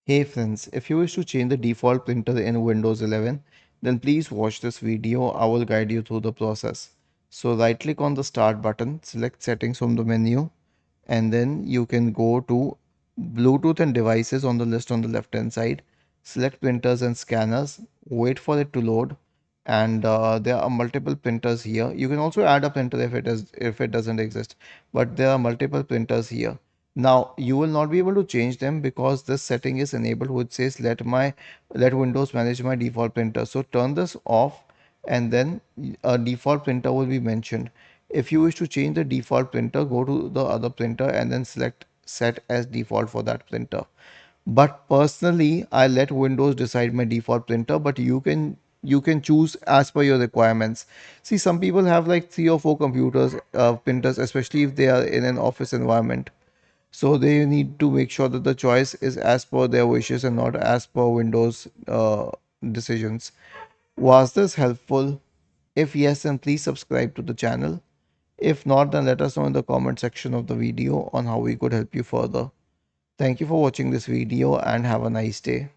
Hey friends, if you wish to change the default printer in Windows 11, then please watch this video. I will guide you through the process. So right click on the start button, select settings from the menu, and then you can go to Bluetooth and devices on the list on the left hand side. Select printers and scanners, wait for it to load, and there are multiple printers here. You can also add a printer if it doesn't exist, but there are multiple printers here. Now you will not be able to change them because this setting is enabled which says let Windows manage my default printer. So turn this off and then a default printer will be mentioned. If you wish to change the default printer, go to the other printer and then select set as default for that printer. But personally, I let Windows decide my default printer, but you can choose as per your requirements. See, some people have like 3 or 4 printers, especially if they are in an office environment. So they need to make sure that the choice is as per their wishes and not as per Windows decisions. Was this helpful? If yes, then please subscribe to the channel. If not, then let us know in the comment section of the video on how we could help you further. Thank you for watching this video and have a nice day.